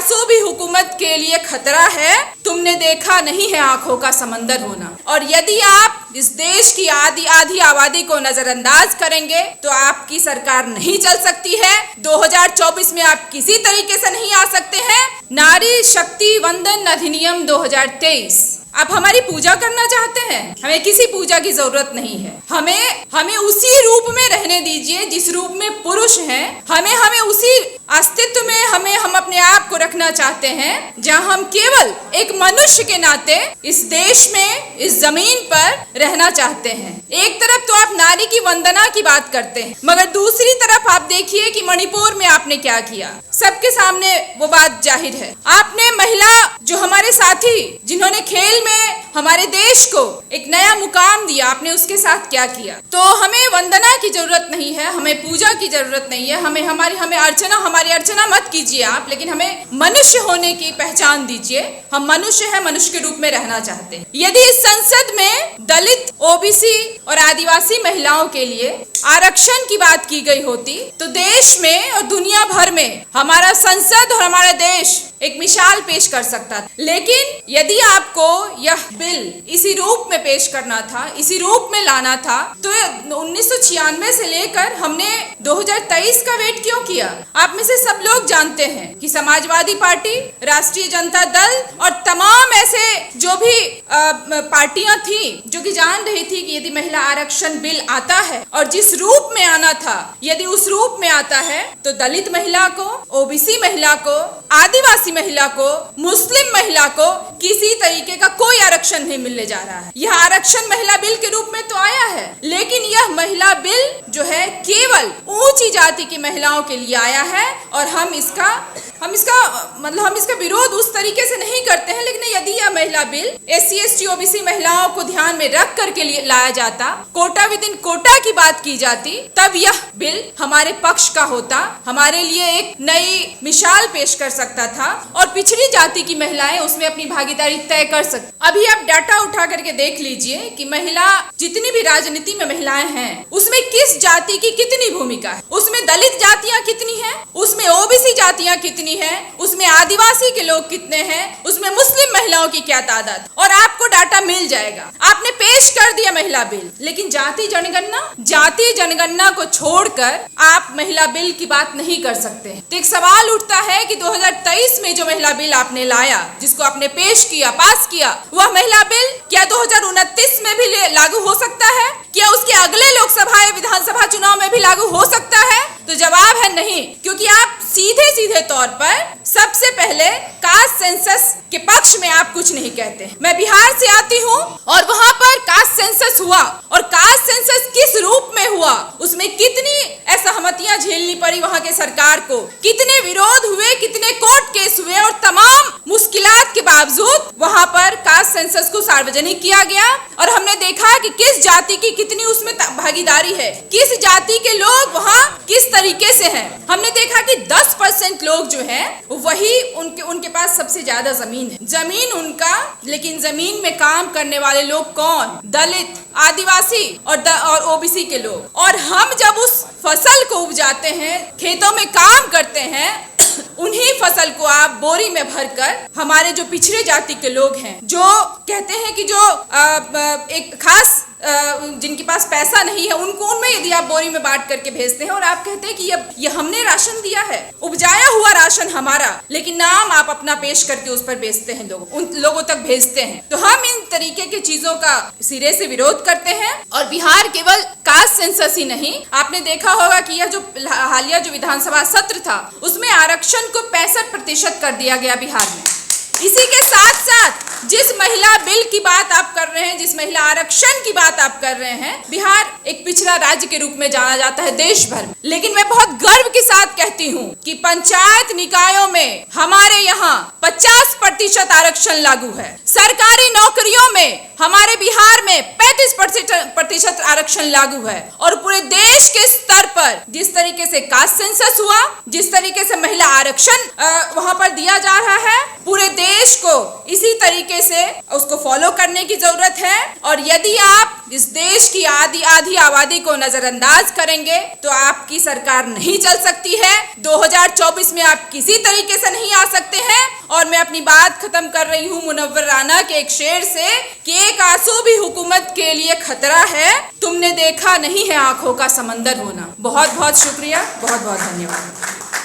सौ भी हुकूमत के लिए खतरा है, तुमने देखा नहीं है आंखों का समंदर होना। और यदि आप इस देश की आधी आबादी को नजरअंदाज करेंगे तो आपकी सरकार नहीं चल सकती है। 2024 में आप किसी तरीके से नहीं आ सकते हैं। नारी शक्ति वंदन अधिनियम 2023, आप हमारी पूजा करना चाहते हैं, हमें किसी पूजा की जरूरत नहीं है। हमें उसी रूप में रहने दीजिए जिस रूप में पुरुष हैं। हमें उसी अस्तित्व में हम अपने आप को रखना चाहते हैं जहां हम केवल एक मनुष्य के नाते इस देश में, इस जमीन पर रहना चाहते हैं। एक तरफ तो आप नारी की वंदना की बात करते हैं, मगर दूसरी तरफ आप देखिए कि मणिपुर में आपने क्या किया। सबके सामने वो बात जाहिर है। आपने महिला जो हमारे साथी जिन्होंने खेल में हमारे देश को एक नया मुकाम दिया, आपने उसके साथ क्या किया। तो हमें वंदना की जरूरत नहीं है, हमें पूजा की जरूरत नहीं है, हमारी अर्चना मत कीजिए आप, लेकिन हमें मनुष्य होने की पहचान दीजिए। हम मनुष्य हैं, मनुष्य के रूप में रहना चाहते हैं। यदि इस संसद में दलित, ओबीसी और आदिवासी महिलाओं के लिए आरक्षण की बात की गई होती तो देश में और दुनिया भर में हमारा संसद और हमारा देश एक मिसाल पेश कर सकता था। लेकिन यदि आपको यह बिल इसी रूप में पेश करना था, इसी रूप में लाना था, तो 1996 से लेकर हमने 2023 का वेट क्यों किया। आप में से सब लोग जानते हैं कि समाजवादी पार्टी, राष्ट्रीय जनता दल और तमाम ऐसे जो भी पार्टियां थी जो कि जान रही थी कि यदि महिला आरक्षण बिल आता है और जिस रूप में आना था, यदि उस रूप में आता है तो दलित महिला को, ओबीसी महिला को, आदिवासी महिला को, मुस्लिम महिला को किसी तरीके का कोई आरक्षण नहीं मिलने जा रहा है। यह आरक्षण महिला बिल के रूप में तो आया है, लेकिन यह महिला बिल जो है केवल ऊंची जाति की महिलाओं के लिए आया है। और हम इसका विरोध उस तरीके से नहीं करते हैं। लेकिन यदि यह महिला बिल SC, ST, OBC महिलाओं को ध्यान में रख करके लाया जाता, कोटा विद इन कोटा की बात की जाती, तब यह बिल हमारे पक्ष का होता, हमारे लिए एक नई मिसाल पेश कर सकता था और पिछड़ी जाति की महिलाएं उसमें अपनी भागीदारी तय कर सकती। अभी आप डाटा उठा करके देख लीजिए कि महिला जितनी भी राजनीति में महिलाएं हैं उसमें किस जाति की कितनी भूमिका है। उसमें दलित जातियां कितनी हैं, उसमें ओबीसी जातियां कितनी हैं, उसमें आदिवासी के लोग कितने हैं, उसमें मुस्लिम महिलाओं की क्या तादाद, और आपको डाटा मिल जाएगा। आपने पेश कर दिया महिला बिल, लेकिन जाति जनगणना को छोड़कर आप महिला बिल की बात नहीं कर सकते। तो एक सवाल उठता है कि 2023 में जो महिला बिल आपने लाया, जिसको आपने पेश किया, पास किया, वह महिला बिल क्या 2029 में भी लागू हो सकता है? क्या उसके अगले लोकसभा या विधानसभा चुनाव में भी लागू हो सकता है? तो जवाब है नहीं, क्योंकि आप सीधे तौर पर सबसे पहले कास्ट सेंसस के पक्ष में आप कुछ नहीं कहते हैं। मैं बिहार से आती हूँ और वहाँ पर कास्ट सेंसस हुआ, और कास्ट सेंसस किस रूप में हुआ, उसमें कितनी असहमतियां झेलनी पड़ी वहाँ के सरकार को, कितने विरोध हुए, कितने कोर्ट केस हुए, और तमाम मुश्किलात के बावजूद वहाँ पर कास्ट सेंसस को सार्वजनिक किया गया। और हमने देखा कि किस जाति की कितनी उसमें भागीदारी है, किस जाति के लोग वहाँ किस तरीके से हैं। हमने देखा कि 10% लोग जो हैं वही उनके पास सबसे ज्यादा जमीन है, जमीन उनका, लेकिन जमीन में काम करने वाले लोग कौन? दलित, आदिवासी और ओबीसी के लोग। और हम जब उस फसल को उपजाते हैं, खेतों में काम करते हैं, उन्हीं फसल को आप बोरी में भरकर हमारे जो पिछड़े जाति के लोग हैं, जो कहते हैं कि जो एक खास जिनके पास पैसा नहीं है, उनमें यदि आप बोरी में बांट करके भेजते हैं और आप कहते हैं कि ये हमने राशन दिया है, उपजाया हुआ राशन हमारा, लेकिन नाम आप अपना पेश करके उस पर बेचते हैं, उन लोगों तक भेजते हैं। तो हम इन तरीके की चीजों का सिरे से विरोध करते हैं। और बिहार केवल कास्ट सेंसस ही नहीं, आपने देखा होगा कि यह जो हालिया जो विधानसभा सत्र था उसमें आरक्षण को 65% कर दिया गया बिहार में। इसी के साथ साथ जिस महिला बिल की बात आप कर रहे हैं, जिस महिला आरक्षण की बात आप कर रहे हैं, बिहार एक पिछड़ा राज्य के रूप में जाना जाता है देश भर में। लेकिन मैं बहुत गर्व के साथ कहती हूँ कि पंचायत निकायों में हमारे यहाँ 50% आरक्षण लागू है। सरकारी नौकरियों में हमारे बिहार में 35% आरक्षण लागू है। और पूरे देश के स्तर पर जिस तरीके से कास्ट सेंसस हुआ, जिस तरीके से महिला आरक्षण वहां पर दिया जा रहा है, पूरे देश को इसी तरीके से उसको फॉलो करने की जरूरत है। और यदि आप इस देश की आधी आबादी को नजरअंदाज करेंगे तो आपकी सरकार नहीं चल सकती है। 2024 में आप किसी तरीके तरीके से नहीं आ सकते हैं। और मैं अपनी बात खत्म कर रही हूँ मुनव्वर राना के एक शेर से कि एक आंसू भी हुकूमत के लिए खतरा है, तुमने देखा नहीं है आंखों का समंदर होना। बहुत बहुत शुक्रिया, बहुत बहुत धन्यवाद।